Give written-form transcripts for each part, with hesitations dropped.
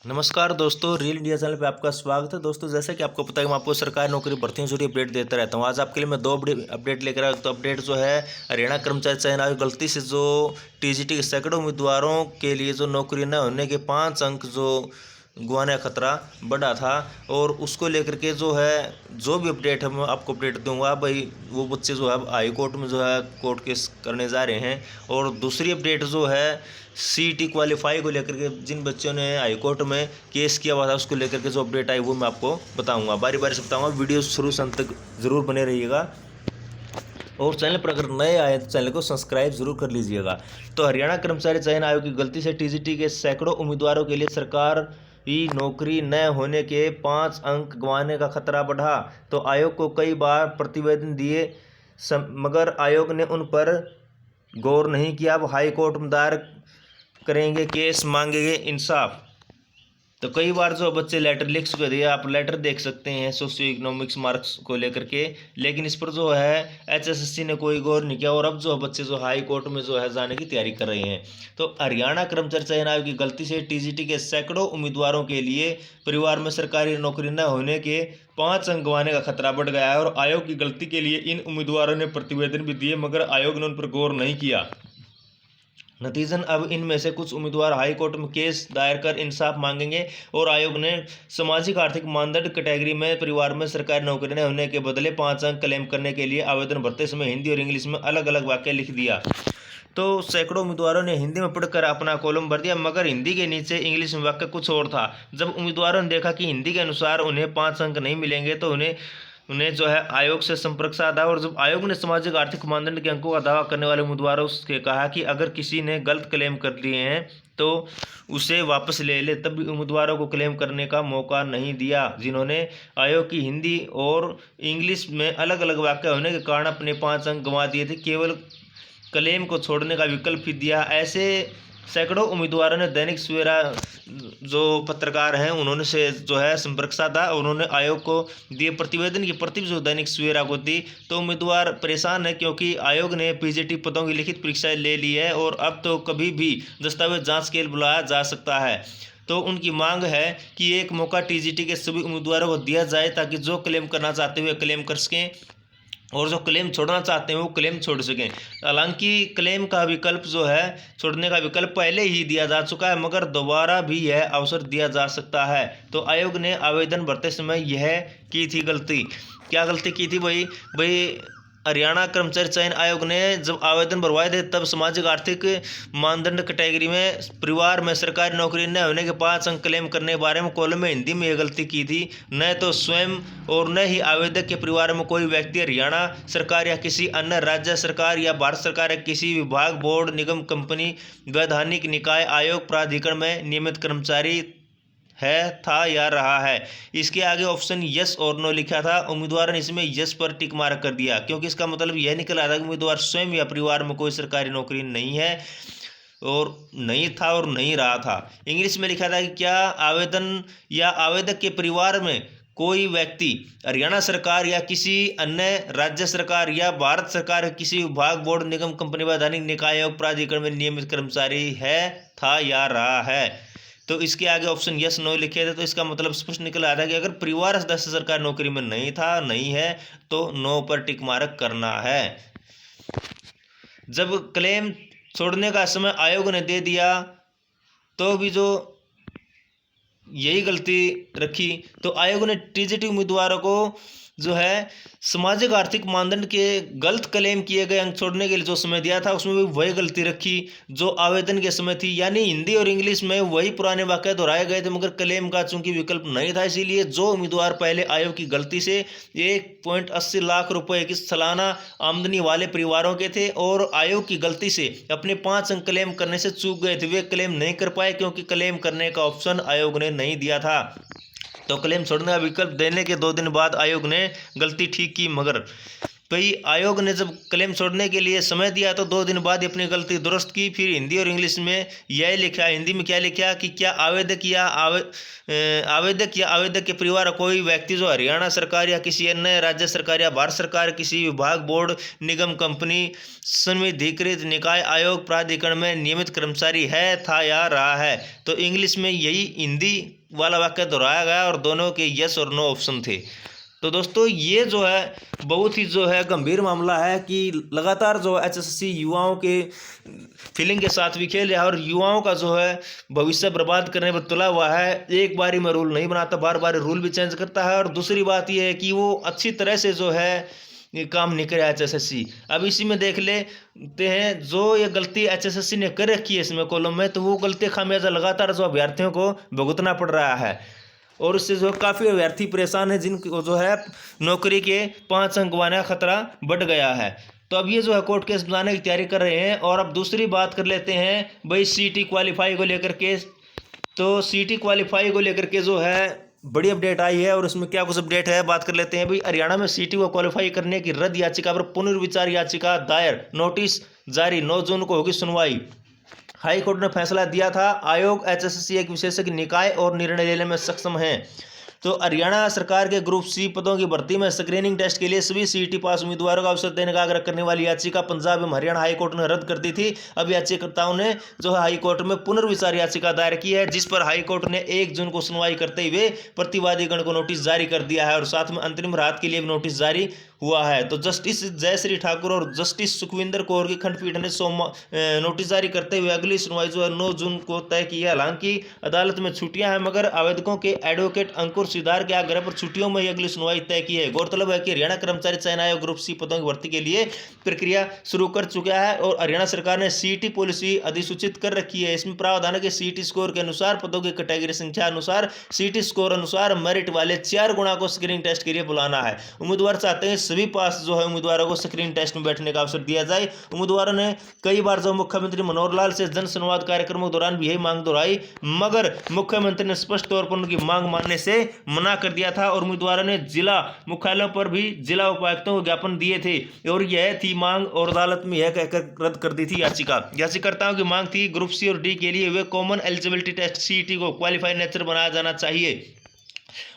नमस्कार दोस्तों, real India channel पे आपका स्वागत है। दोस्तों, जैसा कि आपको पता है, मैं आपको सरकारी नौकरी भर्तियों से जुड़ी अपडेट देता रहता हूँ। आज आपके लिए मैं दो बड़ी अपडेट लेकर आया। तो अपडेट जो है, हरियाणा कर्मचारी चयन आयोग गलती से जो टीजीटी के सैकड़ों उम्मीदवारों के लिए जो नौकरी न होने के 5 अंक जो गंवाने का खतरा बढ़ा था, और उसको लेकर के जो है जो भी अपडेट है मैं आपको अपडेट दूंगा। भाई वो बच्चे जो है हाई कोर्ट में जो है कोर्ट केस करने जा रहे हैं। और दूसरी अपडेट जो है, सीईटी क्वालिफाई को लेकर के जिन बच्चों ने हाई कोर्ट में केस किया हुआ था, उसको लेकर के जो अपडेट आई वो मैं आपको बताऊंगा। बारी बारी से बताऊंगा, वीडियो शुरू से अंत तक जरूर बने रहिएगा। और चैनल पर अगर नए आए तो चैनल को सब्सक्राइब जरूर कर लीजिएगा। तो हरियाणा कर्मचारी चयन आयोग की गलती से टीजीटी के सैकड़ों उम्मीदवारों के लिए सरकारी नौकरी न होने के 5 अंक गंवाने का खतरा बढ़ा। तो आयोग को कई बार प्रतिवेदन दिए, मगर आयोग ने उन पर गौर नहीं किया। अब हाई कोर्ट में दायर करेंगे केस, मांगेंगे इंसाफ। तो कई बार जो बच्चे लेटर लिख चुके थे, आप लेटर देख सकते हैं सोशियो इकोनॉमिक्स मार्क्स को लेकर के, लेकिन इस पर जो है एचएसएससी ने कोई गौर नहीं किया। और अब जो बच्चे जो हाई कोर्ट में जो है जाने की तैयारी कर रहे हैं। तो हरियाणा कर्मचारी चयन आयोग की गलती से टीजीटी के सैकड़ों उम्मीदवारों के लिए परिवार में सरकारी नौकरी न होने के 5 अंक गंवाने का खतरा बढ़ गया है। और आयोग की गलती के लिए इन उम्मीदवारों ने प्रतिवेदन भी दिए, मगर आयोग ने उन पर गौर नहीं किया। नतीजन अब इनमें से कुछ उम्मीदवार हाई कोर्ट में केस दायर कर इंसाफ मांगेंगे। और आयोग ने सामाजिक आर्थिक मानदंड कैटेगरी में परिवार में सरकारी नौकरी न होने के बदले 5 अंक क्लेम करने के लिए आवेदन भरते समय हिंदी और इंग्लिश में अलग अलग वाक्य लिख दिया। तो सैकड़ों उम्मीदवारों ने हिंदी में पढ़कर अपना कॉलम भर दिया, मगर हिंदी के नीचे इंग्लिश में वाक्य कुछ और था। जब उम्मीदवारों ने देखा कि हिंदी के अनुसार उन्हें 5 अंक नहीं मिलेंगे, तो उन्हें उन्हें जो है आयोग से संपर्क साधा। और जब आयोग ने सामाजिक आर्थिक मानदंड के अंकों का दावा करने वाले उम्मीदवारों से कहा कि अगर किसी ने गलत क्लेम कर लिए हैं तो उसे वापस ले ले, तब भी उम्मीदवारों को क्लेम करने का मौका नहीं दिया, जिन्होंने आयोग की हिंदी और इंग्लिश में अलग अलग वाक्य होने के कारण अपने 5 अंक गंवा दिए थे। केवल क्लेम को छोड़ने का विकल्प ही दिया। ऐसे सैकड़ों उम्मीदवारों ने दैनिक सवेरा जो पत्रकार हैं उन्होंने से जो है संपर्क साधा। उन्होंने आयोग को दिए प्रतिवेदन की प्रति जो दैनिक सवेरा को दी। तो उम्मीदवार परेशान है, क्योंकि आयोग ने पीजीटी पदों की लिखित परीक्षाएं ले ली है, और अब तो कभी भी दस्तावेज जांच के लिए बुलाया जा सकता है। तो उनकी मांग है कि एक मौका टीजीटी के सभी उम्मीदवारों को दिया जाए, ताकि जो क्लेम करना चाहते हुए क्लेम कर सकें, और जो क्लेम छोड़ना चाहते हैं वो क्लेम छोड़ सकें। हालांकि क्लेम का विकल्प जो है, छोड़ने का विकल्प पहले ही दिया जा चुका है, मगर दोबारा भी यह अवसर दिया जा सकता है। तो आयोग ने आवेदन भरते समय यह की थी गलती। क्या गलती की थी भाई? हरियाणा कर्मचारी चयन आयोग ने जब आवेदन भरवाए थे, तब सामाजिक आर्थिक मानदंड कैटेगरी में परिवार में सरकारी नौकरी न होने के 5 अंक क्लेम करने के बारे में कॉलम में हिंदी में यह गलती की थी। न तो स्वयं और न ही आवेदक के परिवार में कोई व्यक्ति हरियाणा सरकार या किसी अन्य राज्य सरकार या भारत सरकार या किसी विभाग, बोर्ड, निगम, कंपनी, वैधानिक निकाय, आयोग, प्राधिकरण में नियमित कर्मचारी है, था या रहा है। इसके आगे ऑप्शन यस और नो लिखा था। उम्मीदवार ने इसमें यस पर टिक मार्क कर दिया, क्योंकि इसका मतलब यह निकल आया था कि उम्मीदवार स्वयं या परिवार में कोई सरकारी नौकरी नहीं है, और नहीं था और नहीं रहा था। इंग्लिश में लिखा था कि क्या आवेदन या आवेदक के परिवार में कोई व्यक्ति हरियाणा सरकार या किसी अन्य राज्य सरकार या भारत सरकार के किसी विभाग, बोर्ड, निगम, कंपनी, वैधानिक निकाय और प्राधिकरण में नियमित कर्मचारी है, था या रहा है। तो इसके आगे ऑप्शन यस नो लिखे थे। तो इसका मतलब स्पष्ट निकल आया था कि अगर परिवार सदस्य सरकारी नौकरी में नहीं था, नहीं है, तो नो पर टिक मार्क करना है। जब क्लेम छोड़ने का समय आयोग ने दे दिया, तो भी जो यही गलती रखी। तो आयोग ने टीजीटी उम्मीदवारों को जो है सामाजिक आर्थिक मानदंड के गलत क्लेम किए गए अंक छोड़ने के लिए जो समय दिया था, उसमें भी वही गलती रखी जो आवेदन के समय थी। यानी हिंदी और इंग्लिश में वही पुराने वाक्य दोहराए गए थे, मगर क्लेम का चूंकि विकल्प नहीं था, इसीलिए जो उम्मीदवार पहले आयोग की गलती से 1.80 लाख रुपए की सालाना आमदनी वाले परिवारों के थे, और आयोग की गलती से अपने 5 अंक क्लेम करने से चूक गए थे, वे क्लेम नहीं कर पाए, क्योंकि क्लेम करने का ऑप्शन आयोग ने नहीं दिया था। तो क्लेम छोड़ने का विकल्प देने के 2 दिन बाद आयोग ने गलती ठीक की, मगर भाई आयोग ने जब क्लेम छोड़ने के लिए समय दिया तो 2 दिन बाद अपनी गलती दुरुस्त की। फिर हिंदी और इंग्लिश में यह लिखा, हिंदी में क्या लिखा कि क्या आवेदक या आवेदक के परिवार कोई व्यक्ति जो हरियाणा सरकार या किसी अन्य राज्य सरकार या भारत सरकार किसी विभाग, बोर्ड, निगम, कंपनी, संविधिकृत निकाय, आयोग, प्राधिकरण में नियमित कर्मचारी है, था या रहा है। तो इंग्लिश में यही हिंदी वाला वाक्य दोहराया गया और दोनों के यस और नो ऑप्शन थे। तो दोस्तों ये जो है बहुत ही जो है गंभीर मामला है कि लगातार जो एचएसएससी युवाओं के फीलिंग के साथ भी खेल रहा है और युवाओं का जो है भविष्य बर्बाद करने पर तुला हुआ है। एक बारी में रूल नहीं बनाता, बार बार रूल भी चेंज करता है। और दूसरी बात ये है कि वो अच्छी तरह से जो है ये काम नहीं करे एचएसएससी। अब इसी में देख लेते हैं जो ये गलती एचएसएससी ने कर रखी है इसमें कॉलम में, तो वो गलती खामियाजा लगातार जो अभ्यर्थियों को भुगतना पड़ रहा है और उससे जो काफ़ी अभ्यर्थी परेशान है जिनको जो है नौकरी के 5 अंक गंवाने का खतरा बढ़ गया है। तो अब ये जो है कोर्ट केस बनाने की तैयारी कर रहे हैं। और अब दूसरी बात कर लेते हैं भाई सीटी क्वालिफाई को लेकर के। तो सीटी क्वालिफाई को लेकर के जो है बड़ी अपडेट आई है और उसमें क्या कुछ अपडेट है बात कर लेते हैं। भाई हरियाणा में सीटी को क्वालिफाई करने की रद्द याचिका पर पुनर्विचार याचिका दायर, नोटिस जारी, 9 जून को होगी सुनवाई। हाई कोर्ट ने फैसला दिया था आयोग एचएसएससी एक विशेषज्ञ निकाय और निर्णय लेने में सक्षम है। तो हरियाणा सरकार के ग्रुप सी पदों की भर्ती में स्क्रीनिंग टेस्ट के लिए सभी सीईटी पास उम्मीदवारों को अवसर देने का आग्रह करने वाली याचिका पंजाब एवं हरियाणा हाई कोर्ट ने रद्द कर दी थी। अब याचिकाकर्ताओं ने जो है हाई कोर्ट में पुनर्विचार याचिका दायर की है जिस पर हाई कोर्ट ने 1 जून को सुनवाई करते हुए प्रतिवादीगण को नोटिस जारी कर दिया है और साथ में अंतरिम राहत के लिए भी नोटिस जारी हुआ है। तो जस्टिस जयश्री ठाकुर और जस्टिस सुखविंदर कौर की खंडपीठ ने नोटिस जारी करते हुए अगली सुनवाई जो है 9 जून को तय की है। हालांकि अदालत में छुट्टियां हैं मगर आवेदकों के एडवोकेट अंकुर सिदार के आग्रह पर छुट्टियों में ही अगली सुनवाई तय की है। गौरतलब है कि हरियाणा कर्मचारी चयन आयोग ग्रुप सी पदों की भर्ती के लिए प्रक्रिया शुरू कर चुका है और हरियाणा सरकार ने सीईटी पॉलिसी अधिसूचित कर रखी है। इसमें प्रावधान है कि सीईटी स्कोर के अनुसार पदों की कैटेगरी संख्या अनुसार सीईटी स्कोर अनुसार मेरिट वाले 4 गुणा को स्क्रीनिंग टेस्ट के लिए बुलाना है। उम्मीदवार चाहते हैं सभी पास जो है उम्मीदवारों को स्क्रीनिंग टेस्ट में बैठने का अवसर दिया जाए। उम्मीदवारों ने कई बार जो मुख्यमंत्री मनोहर लाल से जन संवाद कार्यक्रमों के दौरान भी यही मांग दोहराई मगर मुख्यमंत्री ने स्पष्ट तौर पर उनकी मांग मानने से मना कर दिया था और उम्मीदवारों ने जिला मुख्यालयों पर भी जिला उपायुक्तों को ज्ञापन दिए थे और यह थी मांग और अदालत में यह कहकर रद्द कर दी थी याचिका। याचिकाकर्ताओं की मांग थी ग्रुप सी और डी के लिए वे कॉमन एलिजिबिलिटी टेस्ट सीईटी को क्वालिफाइड नेचर बनाया जाना चाहिए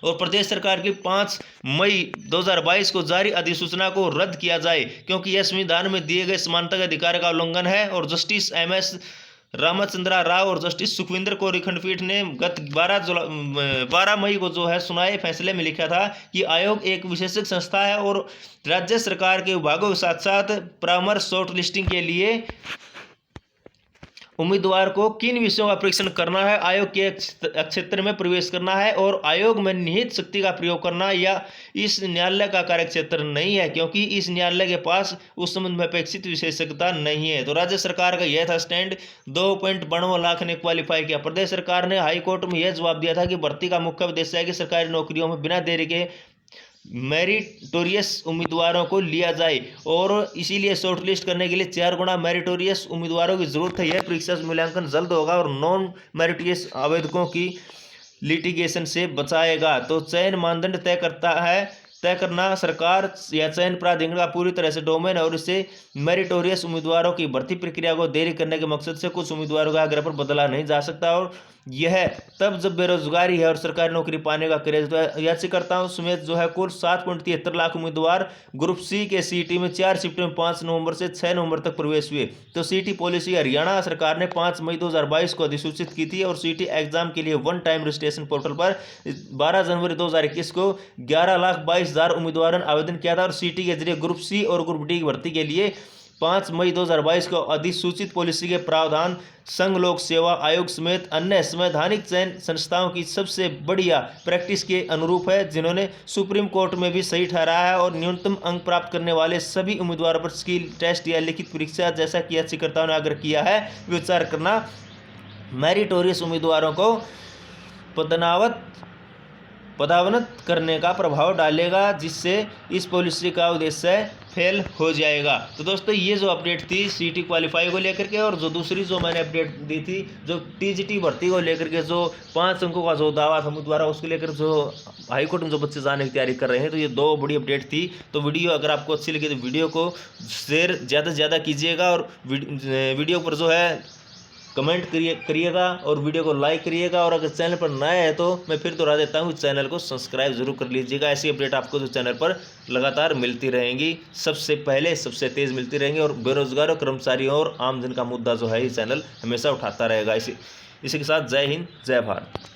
और प्रदेश सरकार की 5 मई 2022 को जारी अधिसूचना को रद्द किया जाए क्योंकि यह संविधान में दिए गए समानता के अधिकार का उल्लंघन है। और जस्टिस एमएस रामचंद्रा राव और जस्टिस सुखविंदर कौर की खंडपीठ ने गत 12 मई को जो है सुनाए फैसले में लिखा था कि आयोग एक विशेषज्ञ संस्था है और राज्य सरकार के विभागों के साथ साथ परामर्श शॉर्ट लिस्टिंग के लिए उम्मीदवार को किन विषयों का परीक्षण करना है, आयोग के क्षेत्र में प्रवेश करना है और आयोग में निहित शक्ति का प्रयोग करना या इस न्यायालय का कार्यक्षेत्र नहीं है क्योंकि इस न्यायालय के पास उस संबंध में अपेक्षित विशेषज्ञता नहीं है। तो राज्य सरकार का यह था स्टैंड। 2.92 लाख ने क्वालिफाई किया। प्रदेश सरकार ने हाई कोर्ट में यह जवाब दिया था कि भर्ती का मुख्य उद्देश्य है कि सरकारी नौकरियों में बिना देरी के मेरिटोरियस उम्मीदवारों को लिया जाए और इसीलिए शॉर्टलिस्ट करने के लिए 4 गुना मेरिटोरियस उम्मीदवारों की जरूरत है। यह परीक्षा मूल्यांकन जल्द होगा और नॉन मेरिटोरियस आवेदकों की लिटिगेशन से बचाएगा। तो चयन मानदंड तय करना सरकार या चयन प्राधिकरण का पूरी तरह से डोमेन है और इससे मेरिटोरियस उम्मीदवारों की भर्ती प्रक्रिया को देरी करने के मकसद से कुछ उम्मीदवारों के आग्रह पर बदला नहीं जा सकता और यह तब जब बेरोजगारी है और सरकारी नौकरी पाने का क्रेज। तो याचिकाकर्ताओं समेत जो है कुल 7.73 लाख उम्मीदवार ग्रुप सी के सीईटी में 4 शिफ्ट में 5 नवंबर से 6 नवंबर तक प्रवेश हुए। तो सीईटी पॉलिसी हरियाणा सरकार ने 5 मई 2022 को अधिसूचित की थी और सीईटी एग्जाम के लिए वन टाइम रजिस्ट्रेशन पोर्टल पर 12 जनवरी 2021 को 11,22,000 उम्मीदवारों ने आवेदन किया था और सीईटी के जरिए ग्रुप सी और ग्रुप डी की भर्ती के लिए 5 मई 2022 को अधिसूचित पॉलिसी के प्रावधान संघ लोक सेवा आयोग समेत अन्य संवैधानिक चयन संस्थाओं की सबसे बढ़िया प्रैक्टिस के अनुरूप है जिन्होंने सुप्रीम कोर्ट में भी सही ठहराया है और न्यूनतम अंक प्राप्त करने वाले सभी उम्मीदवारों पर स्किल टेस्ट या लिखित परीक्षा जैसा कि याचिकाकर्ताओं ने आग्रह किया है विचार करना मेरिटोरियस उम्मीदवारों को पदावनत करने का प्रभाव डालेगा जिससे इस पॉलिसी का उद्देश्य फेल हो जाएगा। तो दोस्तों ये जो अपडेट थी सीटी क्वालिफाई को लेकर के, और जो दूसरी जो मैंने अपडेट दी थी जो टीजीटी भर्ती को लेकर के जो 5 अंकों का जो दावा था द्वारा उसको लेकर जो हाईकोर्ट में जो बच्चे जाने की तैयारी कर रहे हैं, तो ये 2 बड़ी अपडेट थी। तो वीडियो अगर आपको अच्छी लगी तो वीडियो को शेयर ज़्यादा से ज़्यादा कीजिएगा, और वीडियो पर जो है कमेंट करिएगा और वीडियो को लाइक करिएगा। और अगर चैनल पर नया है तो मैं फिर दोहरा देता हूँ, चैनल को सब्सक्राइब जरूर कर लीजिएगा। ऐसी अपडेट आपको जो चैनल पर लगातार मिलती रहेंगी, सबसे पहले सबसे तेज़ मिलती रहेंगी, और बेरोजगारों, कर्मचारियों और आमजन का मुद्दा जो है ये चैनल हमेशा उठाता रहेगा। इसी के साथ जय हिंद, जय भारत।